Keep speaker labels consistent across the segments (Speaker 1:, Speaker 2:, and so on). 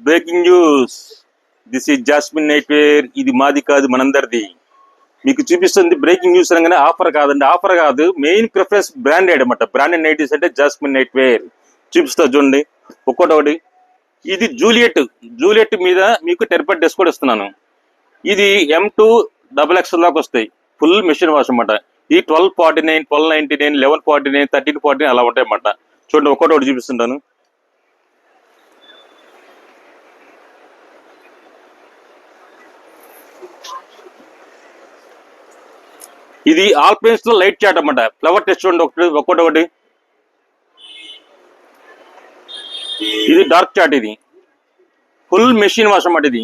Speaker 1: Breaking news. This is Jasmine night wear. ఇది మాది కాదు, మనందరిది. మీకు చూపిస్తుంది బ్రేకింగ్ న్యూస్ అనగానే ఆఫర్ కాదండి, ఆఫర్ కాదు, మెయిన్ ప్రిఫరెన్స్ బ్రాండెడ్ అనమాట. బ్రాండెడ్ నైటీస్ అంటే జాస్మిన్ నైట్ వేర్. చూపిస్తా చూడండి ఒక్కొక్కటి. ఇది జూలియట్ మీద మీకు 10% డిస్కౌంట్ ఇస్తున్నాను. ఇది M2 XXL దాకా వస్తాయి. ఫుల్ మిషన్ వాష్ అనమాట. ఈ 1249, 1299, 1149, 1349 అలా ఉంటాయి అన్నమాట. చూడండి ఒక్కొక్కటి చూపిస్తుంటాను. ఇది ఆల్ పెయిన్స్ లో లైట్ చాట్ అన్నమాట. ఫ్లవర్ టెస్ట్ చూడండి ఒక్కొక్కటి. ఇది డార్క్ చాట్. ఇది ఫుల్ మెషిన్ వాష్ అన్నమాట. ఇది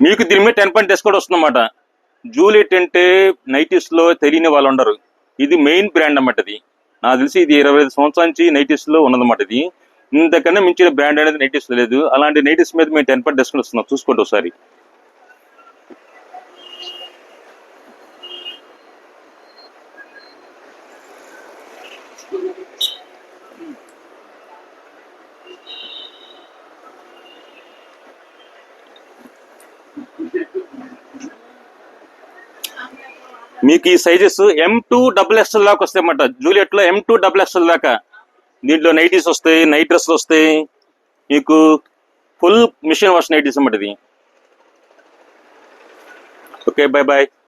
Speaker 1: మీకు దీని మీద 10% డిస్కౌంట్ వస్తుందన్నమాట. జూలియట్ అంటే నైటీస్ లో తెలియని వాళ్ళు ఉండరు. ఇది మెయిన్ బ్రాండ్ అన్నమాట. ఇది నాకు తెలిసి ఇది 25 సంవత్సరాల నుంచి నైటీస్ లో ఉన్నదన్నమాట. ఇది ఇంతకన్నా మించిన బ్రాండ్ అనేది నైటీస్ లేదు. అలాంటి నైటీస్ మీద మేము 10% డిస్కౌంట్ ఇస్తున్నాం. చూసుకోండి ఒకసారి. మీకు ఈ సైజెస్ M2 XXL దాకా వస్తాయి అన్నమాట. జూలియట్ లో M2 XXL దాకా. దీంట్లో నైటీస్ వస్తాయి, నైట్ డ్రెస్లు వస్తాయి. మీకు ఫుల్ మిషన్ వాష్ నైటీస్ అన్నమాట ఇది. Okay, bye bye.